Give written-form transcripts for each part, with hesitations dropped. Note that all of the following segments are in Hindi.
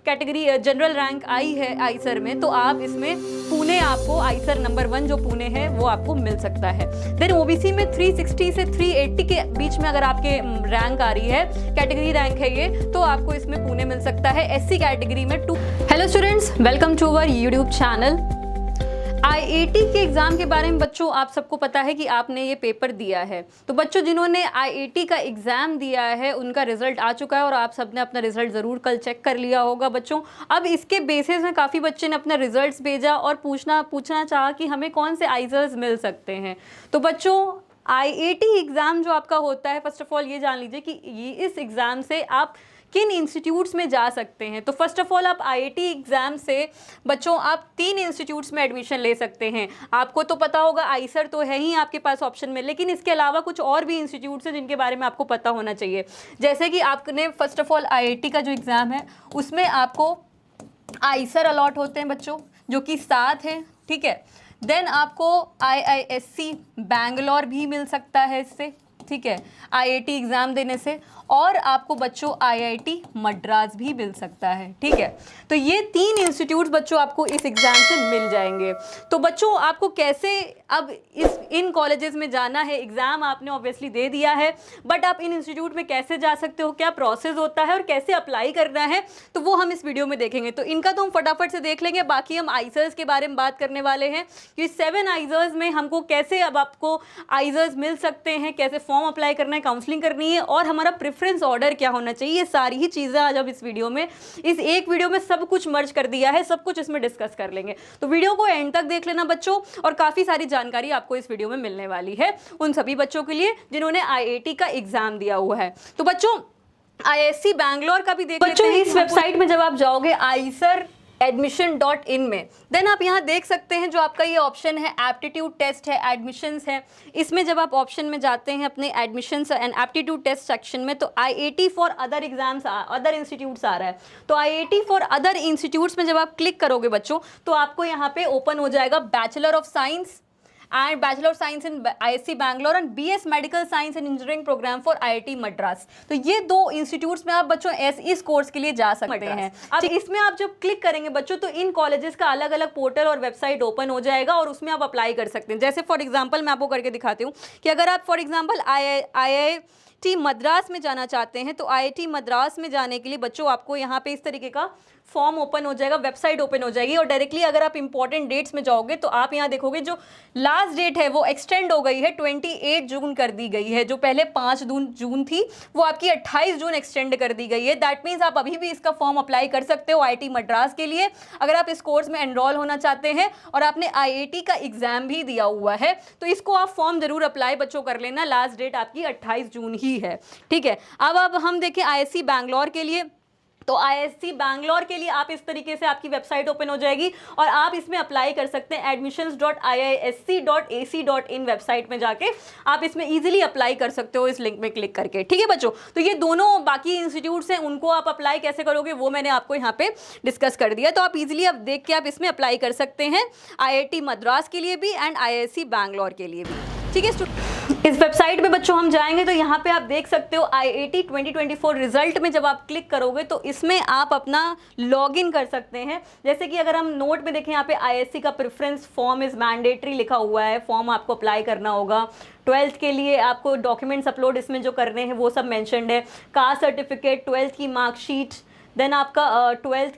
कैटेगरी जनरल रैंक आई है आईसर में, तो आप इसमें पुणे आपको आईसर नंबर 1 जो पुणे है वो आपको मिल सकता है। देन ओबीसी में 360 से 380 के बीच में अगर आपके रैंक आ रही है, कैटेगरी रैंक है ये, तो आपको इसमें पुणे मिल सकता है। एससी कैटेगरी में 2। Hello students, welcome to our YouTube channel. IIT के एग्ज़ाम के बारे में बच्चों आप सबको पता है कि आपने ये पेपर दिया है। तो बच्चों जिन्होंने आईआईटी का एग्ज़ाम दिया है उनका रिजल्ट आ चुका है और आप सबने अपना रिजल्ट ज़रूर कल चेक कर लिया होगा बच्चों। अब इसके बेसिस में काफ़ी बच्चे ने अपना रिजल्ट्स भेजा और पूछना चाहा कि हमें कौन से आइजर्स मिल सकते हैं। तो बच्चों आईआईटी एग्ज़ाम जो आपका होता है, फर्स्ट ऑफ ऑल ये जान लीजिए कि ये इस एग्ज़ाम से आप किन इंस्टीट्यूट्स में जा सकते हैं। तो फर्स्ट ऑफ ऑल आप आईआईटी एग्ज़ाम से बच्चों आप 3 इंस्टीट्यूट्स में एडमिशन ले सकते हैं। आपको तो पता होगा आईसर तो है ही आपके पास ऑप्शन में, लेकिन इसके अलावा कुछ और भी इंस्टीट्यूट्स हैं जिनके बारे में आपको पता होना चाहिए। जैसे कि आपने फर्स्ट ऑफ ऑल आईआईटी का जो एग्ज़ाम है उसमें आपको आईसर अलॉट होते हैं बच्चों, जो कि 7 है, ठीक है। देन आपको आईआईएससी बैंगलोर भी मिल सकता है इससे, ठीक है, आईआईटी एग्ज़ाम देने से। और आपको बच्चों आईआईटी मद्रास भी मिल सकता है, ठीक है। तो ये 3 इंस्टीट्यूट्स बच्चों आपको इस एग्ज़ाम से मिल जाएंगे। तो बच्चों आपको कैसे अब इन कॉलेजेस में जाना है, एग्ज़ाम आपने ऑब्वियसली दे दिया है, बट आप इन इंस्टीट्यूट में कैसे जा सकते हो, क्या प्रोसेस होता है और कैसे अप्लाई करना है, तो वो हम इस वीडियो में देखेंगे। तो इनका तो हम फटाफट से देख लेंगे, बाकी हम आइजर्स के बारे में बात करने वाले हैं कि 7 आइजर्स में हमको कैसे अब आपको आइजर्स मिल सकते हैं, कैसे फॉर्म अप्लाई करना है, काउंसलिंग करनी है और हमारा प्रेफरेंस ऑर्डर क्या होना चाहिए। ये सारी ही चीज़ें आज अब इस वीडियो में, इस एक वीडियो में सब कुछ मर्ज कर दिया है, सब कुछ इसमें डिस्कस कर लेंगे। तो वीडियो को एंड तक देख लेना बच्चों, और काफ़ी सारी जानकारी आपको इस वीडियो में मिलने वाली है उन सभी बच्चों के लिए जिन्होंने आईआईटी का एग्जाम दिया हुआ है। तो बच्चों आईआईएससी बैंगलोर का भी देख लेते हैं। इस वेबसाइट में जब आप जाओगे आईसर admission.in में, देन आप यहाँ देख सकते हैं जो आपका ये ऑप्शन है एप्टीट्यूड टेस्ट है, एडमिशंस है। इसमें जब आप ऑप्शन में जाते हैं अपने admissions and aptitude test section में, तो IIT for other exams other institutes आ रहा है। तो आईआईटी फॉर अदर इंस्टीट्यूट्स में जब आप क्लिक करोगे बच्चों, तो आपको यहाँ पे ओपन हो जाएगा bachelor of science and Bachelor of Science in ISC Bangalore and BS Medical Science and Engineering Program for IIT Madras। तो ये 2 इंस्टीट्यूट्स में आप बच्चों इस कोर्स के लिए जा सकते हैं। अब इसमें आप जब क्लिक करेंगे बच्चों, तो इन कॉलेजेस का अलग अलग पोर्टल और वेबसाइट ओपन हो जाएगा और उसमें आप अप्लाई कर सकते हैं। जैसे फॉर एग्जाम्पल मैं आपको करके दिखाती हूँ कि अगर आप फॉर एग्जाम्पल IIT मद्रास में जाना चाहते हैं, तो IIT मद्रास में जाने के लिए बच्चों आपको यहाँ पे इस तरीके का फॉर्म ओपन हो जाएगा, वेबसाइट ओपन हो जाएगी और डायरेक्टली अगर आप इंपॉर्टेंट डेट्स में जाओगे तो आप यहाँ देखोगे जो लास्ट डेट है वो एक्सटेंड हो गई है, 28 जून कर दी गई है। जो पहले 5 जून थी वो आपकी 28 जून एक्सटेंड कर दी गई है। दैट मीन्स आप अभी भी इसका फॉर्म अप्लाई कर सकते हो IIT मद्रास के लिए, अगर आप इस कोर्स में एनरोल होना चाहते हैं और आपने आईआईटी का एग्जाम भी दिया हुआ है, तो इसको आप फॉर्म जरूर अप्लाई बच्चों कर लेना। लास्ट डेट आपकी 28 जून ही है, ठीक है। अब हम देखें आईआईएससी बैंगलोर के लिए, तो आईआईएससी बैंगलोर के लिए आप इस तरीके से आपकी वेबसाइट ओपन हो जाएगी और आप इसमें अप्लाई कर सकते हैं admissions.iisc.ac.in वेबसाइट में जाके आप इसमें इजीली अप्लाई कर सकते हो इस लिंक में क्लिक करके, ठीक है बच्चों। तो ये दोनों बाकी इंस्टीट्यूट्स हैं, उनको आप अप्लाई कैसे करोगे वो मैंने आपको यहाँ पे डिस्कस कर दिया। तो आप इजीली अब देख के आप इसमें अप्लाई कर सकते हैं IIT मद्रास के लिए भी एंड आईआईएससी बैंगलोर के लिए भी, ठीक है। इस वेबसाइट पे बच्चों हम जाएंगे तो यहाँ पे आप देख सकते हो आईआईटी 2024 रिजल्ट में जब आप क्लिक करोगे तो इसमें आप अपना लॉगिन कर सकते हैं। जैसे कि अगर हम नोट में देखें, यहाँ पे आईआईएससी का प्रेफरेंस फॉर्म इज मैंडेटरी लिखा हुआ है, फॉर्म आपको अप्लाई करना होगा। 12th के लिए आपको डॉक्यूमेंट्स अपलोड इसमें जो करने हैं वो सब मैंशनड है, कास्ट सर्टिफिकेट, 12th की मार्कशीट, देन आपका 12th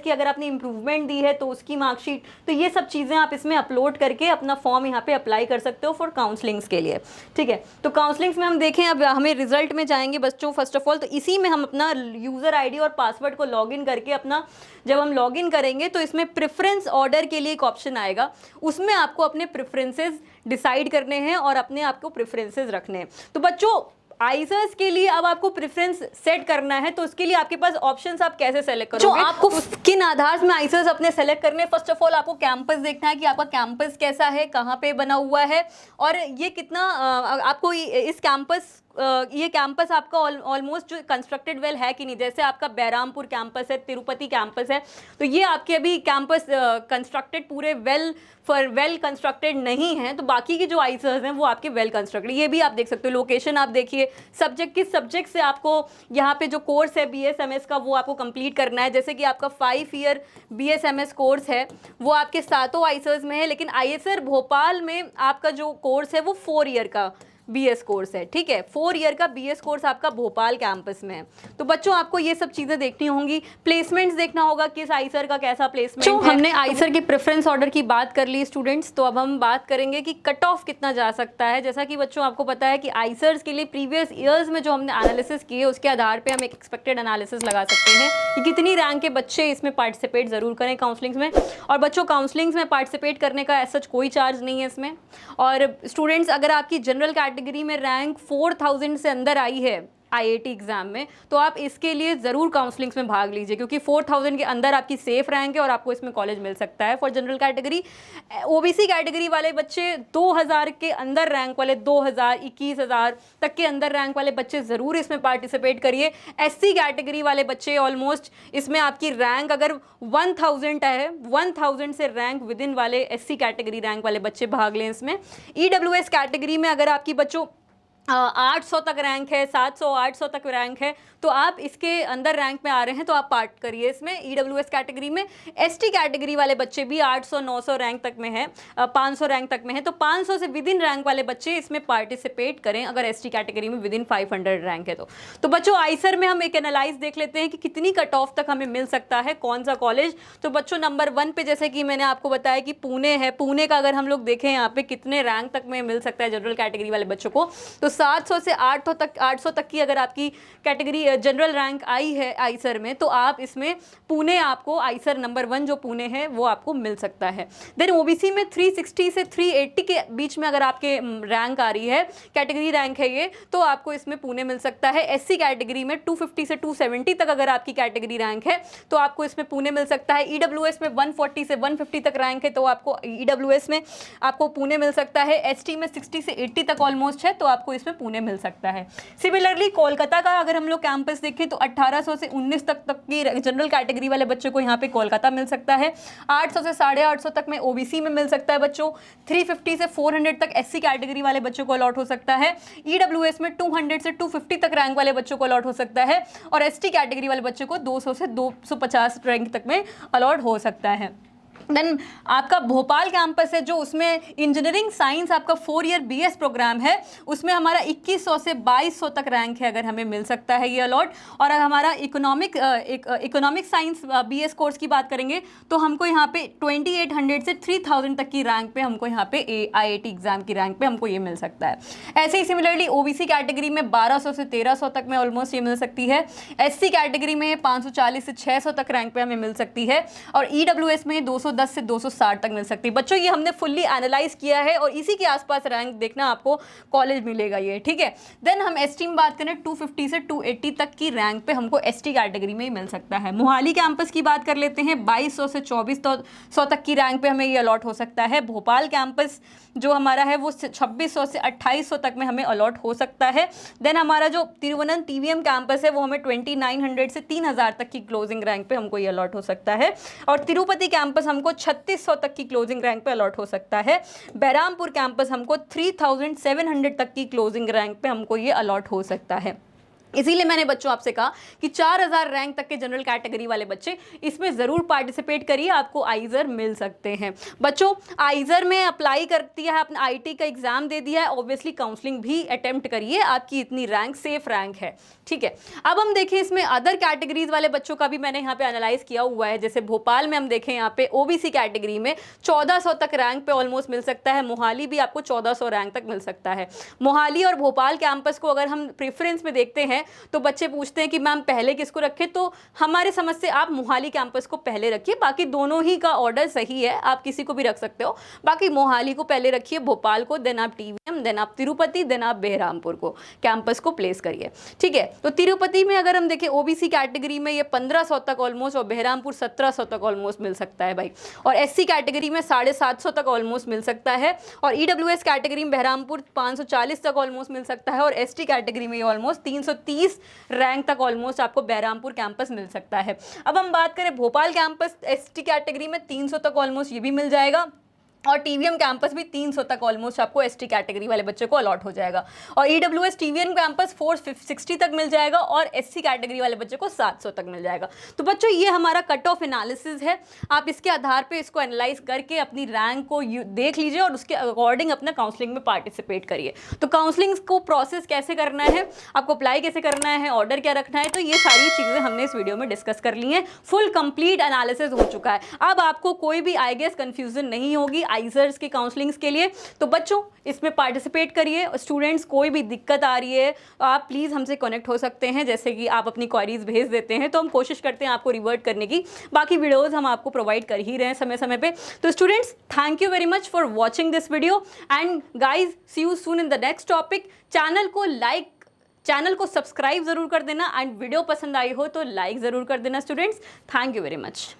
की अगर आपने इम्प्रूवमेंट दी है तो उसकी मार्कशीट। तो ये सब चीज़ें आप इसमें अपलोड करके अपना फॉर्म यहाँ पे अप्लाई कर सकते हो फॉर काउंसलिंग्स के लिए, ठीक है। तो काउंसलिंग्स में हम देखें, अब हमें रिजल्ट में जाएंगे बच्चों फर्स्ट ऑफ ऑल, तो इसी में हम अपना यूज़र आईडी और पासवर्ड को लॉगिन करके अपना जब हम लॉगिन करेंगे तो इसमें प्रेफरेंस ऑर्डर के लिए एक ऑप्शन आएगा, उसमें आपको अपने प्रेफरेंसेस डिसाइड करने हैं और अपने आपको प्रेफरेंसेस रखने हैं। तो बच्चों आइजर्स के लिए अब आपको प्रेफरेंस सेट करना है, तो उसके लिए आपके पास ऑप्शंस आप कैसे सेलेक्ट करोगे, जो आपको किन आधार में आइजर्स अपने सेलेक्ट करने। फर्स्ट ऑफ ऑल आपको कैंपस देखना है कि आपका कैंपस कैसा है, कहाँ पे बना हुआ है और ये कितना आपको इस कैंपस ये कैंपस आपका ऑलमोस्ट जो कंस्ट्रक्टेड वेल है कि नहीं, जैसे आपका बैरामपुर कैंपस है, तिरुपति कैंपस है, तो ये आपके अभी कैंपस कंस्ट्रक्टेड पूरे वेल कंस्ट्रक्टेड नहीं है। तो बाकी के जो आईसर्स हैं वो आपके वेल कंस्ट्रक्टेड। ये भी आप देख सकते हो, लोकेशन आप देखिए, सब्जेक्ट किस सब्जेक्ट से आपको यहाँ पे जो कोर्स है BSMS का वो आपको कंप्लीट करना है। जैसे कि आपका 5 ईयर BSMS कोर्स है वो आपके सातों आईसर्स में है, लेकिन आईएसआर भोपाल में आपका जो कोर्स है वो 4 ईयर का BS कोर्स है, ठीक है। 4 ईयर का BS कोर्स आपका भोपाल कैंपस में है। तो बच्चों आपको ये सब चीज़ें देखनी होंगी, प्लेसमेंट्स देखना होगा किस आईसर का कैसा प्लेसमेंट है। हमने आईसर के प्रेफरेंस ऑर्डर की बात कर ली स्टूडेंट्स, तो अब हम बात करेंगे कि कट ऑफ कितना जा सकता है। जैसा कि बच्चों आपको पता है कि आईसर्स के लिए प्रीवियस ईयर्स में जो हमने एनालिसिस किए उसके आधार पर हम एक एक्सपेक्टेड एनालिसिस लगा सकते हैं कि कितनी रैंक के बच्चे इसमें पार्टिसिपेट ज़रूर करें काउंसलिंग्स में। और बच्चों काउंसलिंग्स में पार्टिसिपेट करने का ऐसा कोई चार्ज नहीं है इसमें। और स्टूडेंट्स अगर आपकी जनरल कैटेगरी में रैंक 4000 से अंदर आई है IIT एग्जाम में, तो आप इसके लिए ज़रूर काउंसलिंग्स में भाग लीजिए, क्योंकि 4000 के अंदर आपकी सेफ रैंक है और आपको इसमें कॉलेज मिल सकता है for general category. OBC category वाले बच्चे 2000 के अंदर रैंक वाले, 2000 21,000 तक के अंदर रैंक वाले बच्चे ज़रूर इसमें पार्टिसिपेट करिए। SC कैटेगरी वाले बच्चे ऑलमोस्ट इसमें आपकी रैंक अगर 1000 है, 1000 से रैंक विद इन वाले SC कैटेगरी रैंक वाले बच्चे भाग लें इसमें। EWS कैटेगरी में अगर आपकी बच्चों 800 तक रैंक है, 700-800 तक रैंक है, तो आप इसके अंदर रैंक में आ रहे हैं तो आप पार्ट करिए इसमें EWS कैटेगरी में। ST कैटेगरी वाले बच्चे भी 800-900 रैंक तक में है, 500 रैंक तक में है, तो 500 से विद इन रैंक वाले बच्चे इसमें पार्टिसिपेट करें अगर ST कैटेगरी में विद इन 500 रैंक है तो बच्चों आईसर में हम एक एनालाइज देख लेते हैं कि कितनी कट ऑफ तक हमें मिल सकता है, कौन सा कॉलेज। तो बच्चों नंबर 1 पे जैसे कि मैंने आपको बताया कि पुणे है, पुणे का अगर हम लोग देखें यहाँ पे कितने रैंक तक में मिल सकता है जनरल कैटेगरी वाले बच्चों को, तो 700 से 800 तक की अगर आपकी कैटेगरी जनरल रैंक आई है आईसर में, तो आप इसमें पुणे आपको आईसर नंबर 1 जो पुणे है वो आपको मिल सकता है। देन OBC में 360 से 380 के बीच में अगर आपके रैंक आ रही है, कैटेगरी रैंक है ये, तो आपको इसमें पुणे मिल सकता है। SC कैटेगरी में 250 से 270 तक अगर आपकी कैटेगरी रैंक है तो आपको इसमें पुणे मिल सकता है। EWS में 140 से 150 तक रैंक है तो आपको EWS में आपको पुणे मिल सकता है। ST में 60 से 80 तक ऑलमोस्ट है तो आपको इसमें पुणे मिल सकता है। सिमिलरली कोलकाता का अगर हम लोग कैंपस देखें तो 1800 से 19 तक की जनरल कैटेगरी वाले बच्चों को यहाँ पे कोलकाता मिल सकता है। 800 से 850 तक में OBC में मिल सकता है बच्चों। 350 से 400 तक SC कैटेगरी वाले बच्चों को अलॉट हो सकता है। EWS में 200 से 250 तक रैंक वाले बच्चों को अलॉट हो सकता है और ST कैटेगरी वाले बच्चों को 200 से 250 रैंक तक में अलॉट हो सकता है। देन आपका भोपाल कैंपस है जो उसमें इंजीनियरिंग साइंस आपका 4 ईयर BS प्रोग्राम है, उसमें हमारा 2100 से 2200 तक रैंक है अगर हमें मिल सकता है ये अलॉट। और अगर हमारा इकोनॉमिक साइंस BS कोर्स की बात करेंगे तो हमको यहाँ पे 2800 से 3000 तक की रैंक पे हमको यहाँ पे IIT एग्जाम की रैंक पे हमको ये मिल सकता है। ऐसे ही सिमिलरली OBC कैटेगरी में 1200 से 1300 तक में ऑलमोस्ट ये मिल सकती है। SC कैटेगरी में 540 से 600 तक रैंक पे हमें मिल सकती है और EWS में 210 से 260 तक मिल सकती है। बच्चों ये हमने फुल्ली एनालाइज किया है और इसी के आसपास रैंक देखना आपको कॉलेज मिलेगा ये, ठीक है। देन हम ST में बात करें 250 से 280 तक की रैंक पे हमको ST कैटेगरी में ही मिल सकता है। मोहाली कैंपस की बात कर लेते हैं, 2200 से 2400 तक की रैंक पे हमें ये अलॉट हो सकता है। भोपाल कैंपस जो हमारा है वो 2600 से 2800 तक में हमें अलॉट हो सकता है। देन हमारा जो तिरुवनंत TVM कैंपस है वो हमें 2900 से 3000 तक की क्लोजिंग रैंक पे हमको ये अलॉट हो सकता है और तिरुपति कैंपस हमको 3600 तक की क्लोजिंग रैंक पे अलॉट हो सकता है। बैरामपुर कैंपस हमको 3700 तक की क्लोजिंग रैंक पे हमको ये अलॉट हो सकता है। इसीलिए मैंने बच्चों आपसे कहा कि 4000 रैंक तक के जनरल कैटेगरी वाले बच्चे इसमें ज़रूर पार्टिसिपेट करिए, आपको आईजर मिल सकते हैं। बच्चों आईजर में अप्लाई कर दिया है, अपना IIT का एग्जाम दे दिया है, ऑब्वियसली काउंसलिंग भी अटेम्प्ट करिए, आपकी इतनी रैंक सेफ रैंक है, ठीक है। अब हम देखें इसमें अदर कैटेगरीज वाले बच्चों का भी मैंने यहाँ पे एनालाइज किया हुआ है। जैसे भोपाल में हम देखें यहाँ पे OBC कैटेगरी में 1400 तक रैंक पे ऑलमोस्ट मिल सकता है। मोहाली भी आपको 1400 रैंक तक मिल सकता है। मोहाली और भोपाल कैंपस को अगर हम प्रेफरेंस में देखते हैं है तो बच्चे पूछते हैं कि मैम पहले किसको रखें, तो हमारे समझ से आप मोहाली कैंपस को पहले रखिए, बाकी दोनों ही का ऑर्डर सही है, आप किसी को भी रख सकते हो। बाकी मोहाली को पहले रखिए, भोपाल को, देन आप टीवीएम, देन आप तिरुपति, देन आप बेहरामपुर को कैंपस को प्लेस करिए, ठीक है। तो तिरुपति में अगर हम देखें ओबीसी कैटेगरी में ये 1500 तक ऑलमोस्ट, और बेहरामपुर 1700 तक ऑलमोस्ट मिल सकता है भाई, और एससी कैटेगरी में 750 तक ऑलमोस्ट मिल सकता है, और ईडब्ल्यूएस कैटेगरी में बेहरामपुर 540 तक ऑलमोस्ट मिल सकता है, और एसटी कैटेगरी में ऑलमोस्ट 330 रैंक तक ऑलमोस्ट आपको बेहरामपुर कैंपस मिल सकता है। अब हम बात करें भोपाल कैंपस, एसटी कैटेगरी में 300 तक ऑलमोस्ट ये भी मिल जाएगा, और टीवीएम कैंपस भी 300 तक ऑलमोस्ट आपको एसटी कैटेगरी वाले बच्चे को अलॉट हो जाएगा, और ईडब्ल्यूएस टीवीएम कैंपस 460 तक मिल जाएगा, और एससी कैटेगरी वाले बच्चे को 700 तक मिल जाएगा। तो बच्चों ये हमारा कट ऑफ एनालिसिस है, आप इसके आधार पे इसको एनालाइज करके अपनी रैंक को देख लीजिए और उसके अकॉर्डिंग अपना काउंसलिंग में पार्टिसिपेट करिए। तो काउंसलिंग को प्रोसेस कैसे करना है, आपको अप्लाई कैसे करना है, ऑर्डर क्या रखना है, तो ये सारी चीज़ें हमने इस वीडियो में डिस्कस कर ली हैं। फुल कंप्लीट एनालिसिस हो चुका है, अब आपको कोई भी आई गेस कन्फ्यूजन नहीं होगी आइजर्स की काउंसलिंग्स के लिए। तो बच्चों इसमें पार्टिसिपेट करिए, स्टूडेंट्स कोई भी दिक्कत आ रही है आप प्लीज़ हमसे कनेक्ट हो सकते हैं, जैसे कि आप अपनी क्वेरीज भेज देते हैं तो हम कोशिश करते हैं आपको रिवर्ट करने की, बाकी वीडियोस हम आपको प्रोवाइड कर ही रहे हैं समय समय पे। तो students thank you very much for watching this video and guys see you soon in the next topic. Channel को सब्सक्राइब जरूर कर देना, एंड वीडियो पसंद आई हो तो लाइक जरूर कर देना students. Thank you very much.